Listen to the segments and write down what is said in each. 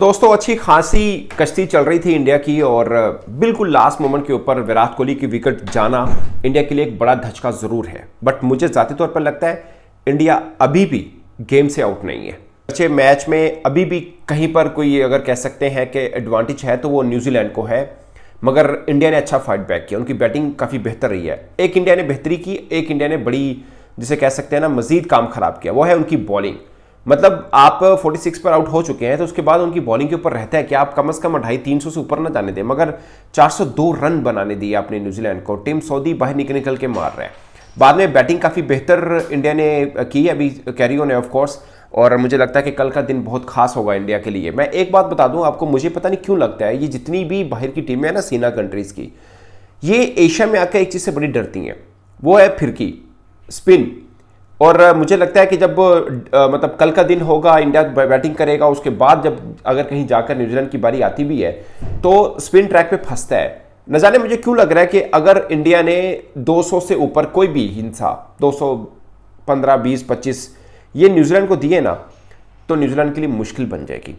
दोस्तों अच्छी खासी कश्ती चल रही थी इंडिया की और बिल्कुल लास्ट मोमेंट के ऊपर विराट कोहली की विकेट जाना इंडिया के लिए एक बड़ा धचका जरूर है। बट मुझे जाती तौर पर लगता है इंडिया अभी भी गेम से आउट नहीं है। अच्छे मैच में अभी भी कहीं पर कोई अगर कह सकते हैं कि एडवांटेज है तो वो न्यूजीलैंड को है, मगर इंडिया ने अच्छा फाइट बैक किया। उनकी बैटिंग काफ़ी बेहतर रही है। एक इंडिया ने बेहतरी की, एक इंडिया ने बड़ी जिसे कह सकते हैं ना मजीद काम खराब किया, वो है उनकी बॉलिंग। मतलब आप 46 पर आउट हो चुके हैं तो उसके बाद उनकी बॉलिंग के ऊपर रहता है कि आप कम से कम 250-300 से ऊपर ना जाने दें, मगर 402 रन बनाने दिए आपने न्यूजीलैंड को। टीम सऊदी बाहर निकल के मार रहा है। बाद में बैटिंग काफ़ी बेहतर इंडिया ने की, अभी कैरी ऑन है ऑफ कोर्स, और मुझे लगता है कि कल का दिन बहुत खास होगा इंडिया के लिए। मैं एक बात बता दूं आपको, मुझे पता नहीं क्यों लगता है ये जितनी भी बाहर की टीमें हैं ना सीना कंट्रीज़ की, ये एशिया में आकर एक चीज़ से बड़ी डरती हैं, वो है फिरकी स्पिन। और मुझे लगता है कि जब मतलब कल का दिन होगा, इंडिया बैटिंग करेगा, उसके बाद जब अगर कहीं जाकर न्यूजीलैंड की बारी आती भी है तो स्पिन ट्रैक पे फंसता है। न जाने मुझे क्यों लग रहा है कि अगर इंडिया ने 200 से ऊपर कोई भी हिंसा 215, 20, 25 ये न्यूजीलैंड को दिए ना तो न्यूजीलैंड के लिए मुश्किल बन जाएगी।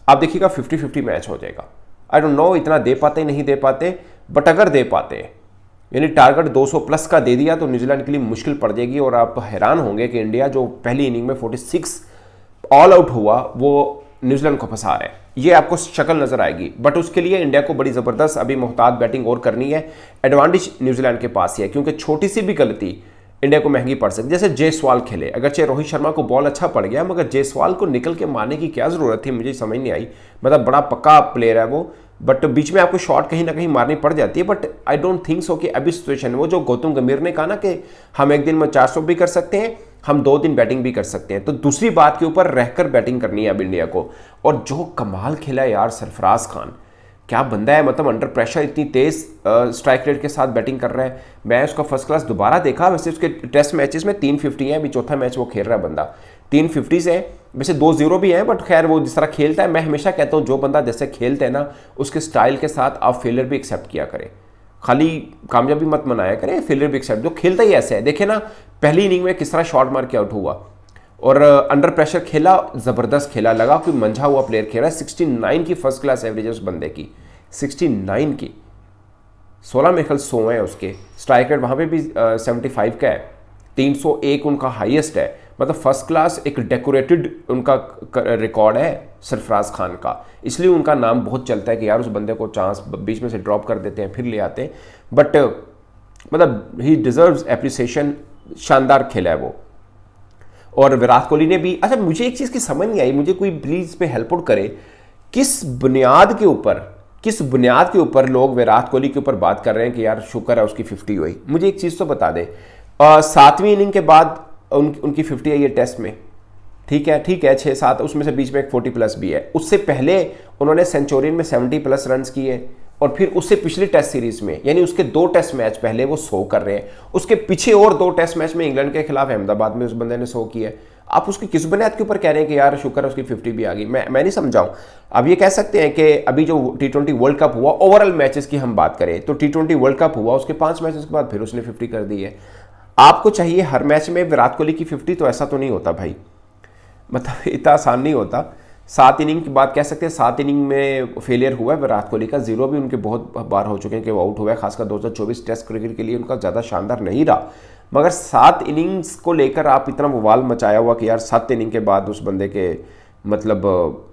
आप देखिएगा 50-50 मैच हो जाएगा। आई डोंट नो इतना दे पाते नहीं दे पाते, बट अगर दे पाते यानी टारगेट 200 प्लस का दे दिया तो न्यूजीलैंड के लिए मुश्किल पड़ जाएगी। और आप हैरान होंगे कि इंडिया जो पहली इनिंग में 46 ऑल आउट हुआ वो न्यूजीलैंड को फंसा रहा है, ये आपको शक्ल नजर आएगी। बट उसके लिए इंडिया को बड़ी ज़बरदस्त अभी मोहतात बैटिंग और करनी है। एडवांटेज न्यूजीलैंड के पास ही है, क्योंकि छोटी सी भी गलती इंडिया को महंगी पड़ सकती। जैसे जायसवाल खेले, अगरचे रोहित शर्मा को बॉल अच्छा पड़ गया, मगर जायसवाल को निकल के मारने की क्या ज़रूरत थी, मुझे समझ नहीं आई। मतलब बड़ा पक्का प्लेयर है वो, बट बीच में आपको शॉट कहीं ना कहीं मारनी पड़ जाती है। But I don't think so कि अभी सिचुएशन वो जो गौतम गंभीर ने कहा ना कि हम एक दिन में 400 भी कर सकते हैं, हम 2 दिन बैटिंग भी कर सकते हैं, तो दूसरी बात के ऊपर रहकर बैटिंग करनी है अब इंडिया को। और जो कमाल खेला है यार सरफराज खान, क्या बंदा है। मतलब अंडर प्रेशर इतनी तेज स्ट्राइक रेट के साथ बैटिंग कर रहा है। मैं उसका फर्स्ट क्लास दोबारा देखा, वैसे उसके टेस्ट मैचेस में 350 है, अभी चौथा मैच वो खेल रहा है बंदा 350 से, वैसे 2-0 भी है, बट खैर वो जिस तरह खेलता है, मैं हमेशा कहता हूँ जो बंदा जैसे खेलता है ना उसके स्टाइल के साथ आप फेलियर भी एक्सेप्ट किया करें, खाली कामयाबी मत मनाया करें, फेलियर भी एक्सेप्ट। जो खेलता ही ऐसे है, देखे ना पहली इनिंग में किस तरह शॉट मार के आउट हुआ और अंडर प्रेशर खेला, ज़बरदस्त खेला, लगा कोई मंझा हुआ प्लेयर खेल रहा है। 69 की फर्स्ट क्लास एवरेज है उस बंदे की, 69 की, 16 में 100 है उसके। स्ट्राइक रेट वहाँ पे भी 75 का है, 301 उनका हाईएस्ट है। मतलब फर्स्ट क्लास एक डेकोरेटेड उनका रिकॉर्ड है सरफराज खान का, इसलिए उनका नाम बहुत चलता है कि यार उस बंदे को चांस बीच में से ड्रॉप कर देते हैं फिर ले आते हैं। बट मतलब ही डिजर्व्स एप्रिसिएशन, शानदार खेला है वो। और विराट कोहली ने भी, अच्छा मुझे एक चीज़ की समझ नहीं आई, मुझे कोई प्लीज़ पे हेल्प आउट करे, किस बुनियाद के ऊपर लोग विराट कोहली के ऊपर बात कर रहे हैं कि यार शुक्र है उसकी 50 हुई। मुझे एक चीज़ तो बता दे, 7वीं इनिंग के बाद उनकी 50 आई है टेस्ट में, ठीक है 6-7, उसमें से बीच में एक 40 प्लस भी है। उससे पहले उन्होंने सेंचुरियन में 70 प्लस रन किए, और फिर उससे पिछली टेस्ट सीरीज में यानी उसके 2 टेस्ट मैच पहले वो 100 कर रहे हैं, उसके पीछे और 2 टेस्ट मैच में इंग्लैंड के खिलाफ अहमदाबाद में उस बंदे ने 100 किया। आप उसकी किस बुनियाद के ऊपर कह रहे हैं कि यार शुक्र है उसकी 50 भी आ गई। मैं नहीं समझाऊं। अब ये कह सकते हैं कि अभी जो T20 वर्ल्ड कप हुआ, ओवरऑल मैचेस की हम बात करें तो T20 वर्ल्ड कप हुआ, उसके 5 मैचेस के बाद फिर उसने 50 कर दी है। आपको चाहिए हर मैच में विराट कोहली की 50, तो ऐसा तो नहीं होता भाई, मतलब इतना आसान नहीं होता। 7 इनिंग की बात कह सकते हैं, 7 इनिंग में फेलियर हुआ है विराट कोहली का, 0 भी उनके बहुत बार हो चुके हैं कि वो आउट हुआ है, खासकर 2024 टेस्ट क्रिकेट के लिए उनका ज़्यादा शानदार नहीं रहा। मगर 7 इनिंग्स को लेकर आप इतना बवाल मचाया हुआ कि यार 7 इनिंग के बाद उस बंदे के मतलब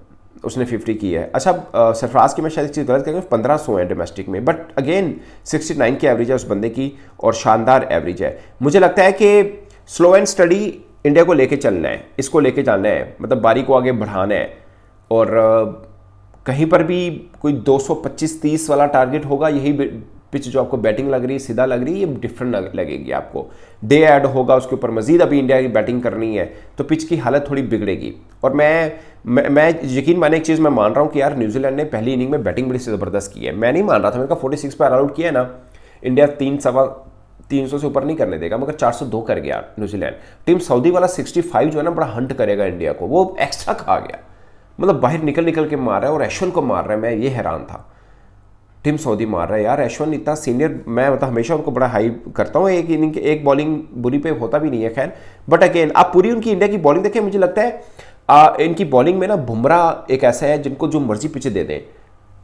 उसने 50 की है। अच्छा सरफराज की मैं शायद एक चीज़ गलत करूँ, 1500 है डोमेस्टिक में, बट अगेन 69 की एवरेज है उस बंदे की और शानदार एवरेज है। मुझे लगता है कि स्लो एंड स्टडी इंडिया को लेके चलना है, इसको लेके जाना है, मतलब बारी को आगे बढ़ाना है। और कहीं पर भी कोई 225-30 वाला टारगेट होगा, यही पिच जो आपको बैटिंग लग रही है, सीधा लग रही है, ये डिफरेंट लगेगी आपको। डे ऐड होगा उसके ऊपर, मजीद अभी इंडिया की बैटिंग करनी है तो पिच की हालत थोड़ी बिगड़ेगी। और मैं यकीन माने एक चीज़ मैं मान रहा हूँ कि यार न्यूजीलैंड ने पहली इनिंग में बैटिंग बड़ी ज़बरदस्त की है। मैं नहीं मान रहा था, मैंने कहा 46 पर आउट किया ना, इंडिया 300 से ऊपर नहीं करने देगा, मगर 402 कर गया न्यूजीलैंड। टीम सऊदी वाला 65 जो है ना बड़ा हंट करेगा इंडिया को, वो एक्स्ट्रा खा गया, मतलब बाहर निकल के मार रहा है और एशवन को मार रहा है। मैं ये हैरान था, टीम सऊदी मार रहा है यार, एशवन इतना सीनियर, मैं मतलब हमेशा उनको बड़ा हाई करता हूँ। एक इनिंग एक बॉलिंग बुरी पे होता भी नहीं है खैर, बट अगेन आप पूरी उनकी इंडिया की बॉलिंग देखें, मुझे लगता है इनकी बॉलिंग में ना बुमराह एक ऐसा है जिनको जो मर्जी पिच दे दें,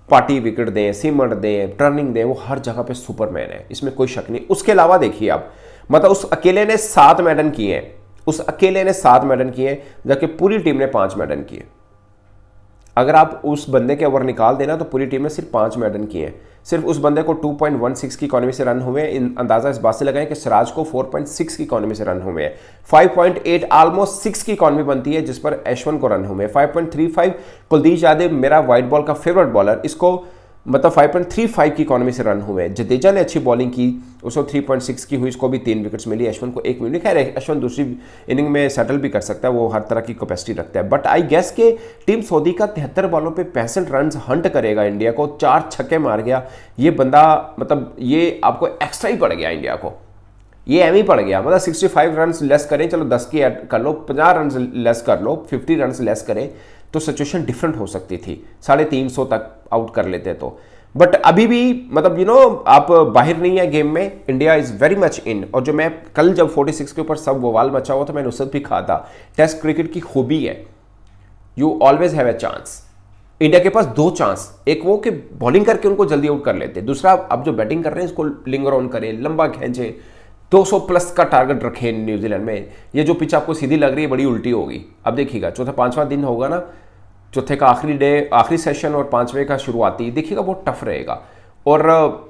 पार्टी विकेट दें, सीमर दें, टर्निंग दें, वो हर जगह पे सुपरमैन है, इसमें कोई शक नहीं। उसके अलावा देखिए आप, मतलब उस अकेले ने 7 मेडन किए हैं, उस अकेले ने 7 मेडन किए हैं, जबकि पूरी टीम ने 5 मेडन किए। अगर आप उस बंदे के ओवर निकाल देना तो पूरी टीम ने सिर्फ 5 मेडन किए हैं। सिर्फ उस बंदे को 2.16 की इकॉनमी से रन हुए हैं। अंदाजा इस बात से लगाएं कि सिराज को 4.6 की इकॉनमी से रन हुए हैं। 5.8 ऑलमोस्ट 6 की इकॉनमी बनती है, जिस पर अश्विन को रन हुए हैं। 5.35 कुलदीप यादव, मेरा वाइट बॉल का फेवरेट बॉलर, इसको मतलब 5.35 की इकॉनमी से रन हुए हैं। जडेजा ने अच्छी बॉलिंग की, उसको 3.6 की हुई, इसको भी 3 विकेट्स मिली। अश्विन को 1 मिली। खैर अश्विन दूसरी इनिंग में सेटल भी कर सकता है, वो हर तरह की कैपेसिटी रखता है। बट आई गेस के टीम सऊदी का 73 बॉलों पे 65 रन हंट करेगा इंडिया को, 4 छक्के मार गया ये बंदा। मतलब ये आपको एक्स्ट्रा ही पड़ गया इंडिया को, ये एम ही पड़ गया। मतलब 65 रन लेस करें, चलो 10 की ऐड कर लो, 50 रन लेस कर लो, 50 रन लेस करें तो सिचुएशन डिफरेंट हो सकती थी। 350 तक आउट कर लेते तो। बट अभी भी मतलब आप बाहर नहीं है गेम में, India is very much in. और जो मैं कल जब 46 के ऊपर सब बवाल मचा हुआ था, मैंने उससे भी कहा था, टेस्ट क्रिकेट की खूबी है, you always have a chance. India के पास 2 चांस, एक वो कि बॉलिंग करके उनको जल्दी आउट कर लेते, दूसरा अब जो बैटिंग कर रहे हैं इसको लिंगर ऑन करें, लंबा खींचे, 200 प्लस का टारगेट रखे न्यूजीलैंड में। ये जो पिच आपको सीधी लग रही है बड़ी उल्टी होगी। अब देखिएगा चौथा 5वां दिन होगा ना, चौथे का आखिरी डे, आखिरी सेशन और 5वें का शुरुआती, देखिएगा बहुत टफ रहेगा। और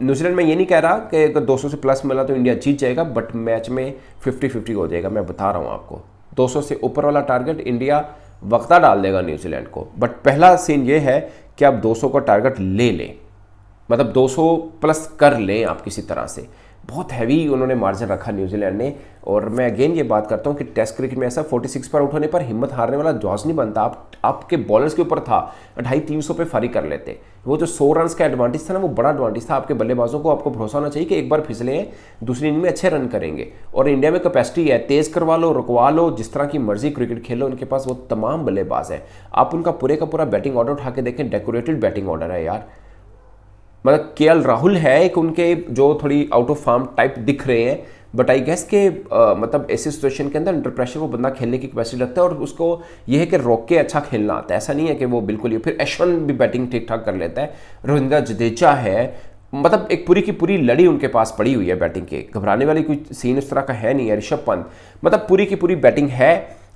न्यूजीलैंड में ये नहीं कह रहा कि अगर 200 से प्लस मिला तो इंडिया जीत जाएगा, बट मैच में 50-50 हो जाएगा। मैं बता रहा हूँ आपको, 200 से ऊपर वाला टारगेट इंडिया वक्ता डाल देगा न्यूजीलैंड को। बट पहला सीन ये है कि आप 200 का टारगेट ले लें, मतलब 200 प्लस कर लें आप किसी तरह से। बहुत हैवी उन्होंने मार्जिन रखा न्यूजीलैंड ने। और मैं अगेन ये बात करता हूँ कि टेस्ट क्रिकेट में ऐसा 46 पर आउट होने पर हिम्मत हारने वाला जॉस नहीं बनता। आपके बॉलर्स के ऊपर था, 250-300 पे फारी कर लेते। वो जो 100 रन का एडवांटेज था ना, वो बड़ा एडवांटेज था आपके बल्लेबाजों को। आपको भरोसा होना चाहिए कि एक बार फिसले हैं, दूसरी इनिंग में अच्छे रन करेंगे। और इंडिया में कैपेसिटी है, तेज करवा लो, रुकवा लो, जिस तरह की मर्जी क्रिकेट खेलो, उनके पास वो तमाम बल्लेबाज है। आप उनका पूरे का पूरा बैटिंग ऑर्डर उठा के देखें, डेकोरेटेड बैटिंग ऑर्डर है यार। मतलब केएल राहुल है एक उनके जो थोड़ी आउट ऑफ फॉर्म टाइप दिख रहे हैं, बट आई गेस के मतलब ऐसी सिचुएशन के अंदर अंडर प्रेशर वो बंदा खेलने की कैपेसिटी रखता है और उसको ये है कि रोक के अच्छा खेलना आता है। ऐसा नहीं है कि वो बिल्कुल ही। फिर अश्विन भी बैटिंग ठीक ठाक कर लेता है, रविंद्र जडेजा है, मतलब एक पूरी की पूरी लड़ी उनके पास पड़ी हुई है बैटिंग के। घबराने वाली कोई सीन उस तरह का है नहीं है। ऋषभ पंत, मतलब पूरी की पूरी बैटिंग है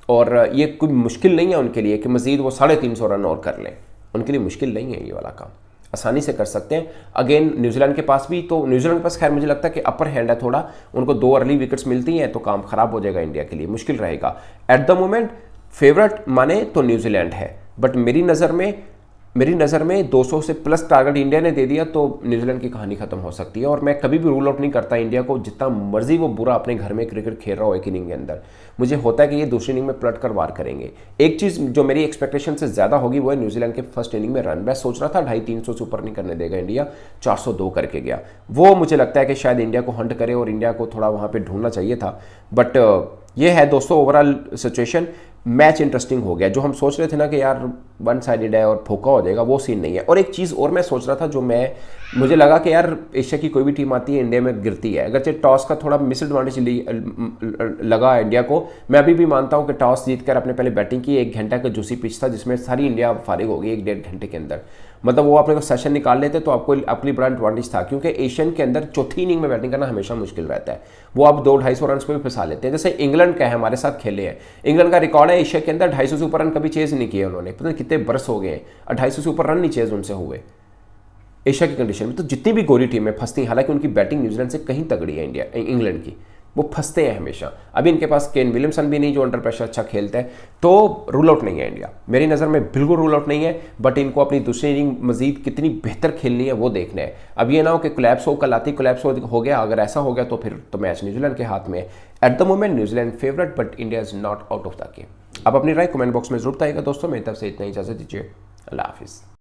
और ये कोई मुश्किल नहीं है उनके लिए कि मजीद वो 350 रन और कर लें। उनके लिए मुश्किल नहीं है ये वाला काम, आसानी से कर सकते हैं। अगेन न्यूजीलैंड के पास भी, तो न्यूजीलैंड के पास खैर मुझे लगता है कि अपर हैंड है थोड़ा, उनको 2 अर्ली विकेट्स मिलती हैं तो काम खराब हो जाएगा इंडिया के लिए, मुश्किल रहेगा। एट द मोमेंट फेवरेट माने तो न्यूजीलैंड है, बट मेरी नज़र में 200 से प्लस टारगेट इंडिया ने दे दिया तो न्यूजीलैंड की कहानी खत्म हो सकती है। और मैं कभी भी रूल आउट नहीं करता इंडिया को, जितना मर्जी वो बुरा अपने घर में क्रिकेट खेल रहा हो एक इनिंग के अंदर। मुझे होता है कि ये दूसरी इनिंग में पलट कर वार करेंगे। एक चीज़ जो मेरी एक्सपेक्टेशन से ज़्यादा होगी वो है न्यूजीलैंड के फर्स्ट इनिंग में रन। मैं सोच रहा था 250-300 से ऊपर नहीं करने देगा इंडिया, 402 करके गया। वो मुझे लगता है कि शायद इंडिया को हंट करे और इंडिया को थोड़ा वहाँ पर ढूंढना चाहिए था। बट ये है दोस्तों ओवरऑल सिचुएशन। मैच इंटरेस्टिंग हो गया। जो हम सोच रहे थे ना कि यार 1 साइडेड है और फोका हो जाएगा, वो सीन नहीं है। और एक चीज़ और मैं सोच रहा था, जो मुझे लगा कि यार एशिया की कोई भी टीम आती है इंडिया में गिरती है। अगरचे टॉस का थोड़ा मिस एडवांटेज लगा इंडिया को, मैं अभी भी मानता हूँ कि टॉस जीतकर अपने पहले बैटिंग की। 1 घंटा का जूसी पिच था जिसमें सारी इंडिया फारिग हो गई 1-1.5 घंटे के अंदर। मतलब वो अपने को सेशन निकाल लेते तो आपको अपनी बड़ा एडवांटेज था, क्योंकि एशियन के अंदर चौथी इनिंग में बैटिंग करना हमेशा मुश्किल रहता है। वो आप 200-250 रन पे भी फंसा लेते हैं। जैसे इंग्लैंड का है, हमारे साथ खेले हैं, इंग्लैंड का रिकॉर्ड है एशिया के अंदर 250 से ऊपर रन कभी चेज नहीं किए उन्होंने। पता नहीं कितने बरस हो गए 250 से ऊपर रन नहीं चेज उनसे हुए एशिया की कंडीशन में। तो जितनी भी गोरी टीमें फंसती हैं, हालांकि उनकी बैटिंग न्यूजीलैंड से कहीं तगड़ी है इंग्लैंड की, वो फंसते हैं हमेशा। अभी इनके पास केन विलियमसन भी नहीं जो अंडर प्रेशर अच्छा खेलता है, तो रूल आउट नहीं है इंडिया। मेरी नज़र में बिल्कुल रूल आउट नहीं है, बट इनको अपनी दूसरी इनिंग मजीद कितनी बेहतर खेलनी है वो देखना है। अब ये ना हो कि कोलैप्स हो, कल आती कोलैप्स हो गया। अगर ऐसा हो गया तो फिर तो मैच न्यूजीलैंड के हाथ में है। At the moment New Zealand favourite, but India is not out of the game. आप अपनी राय कमेंट बॉक्स में जरूर बताइएगा दोस्तों। मेरी तरफ से इतना ही, इजाजत दीजिए, अल्लाह हाफिज़।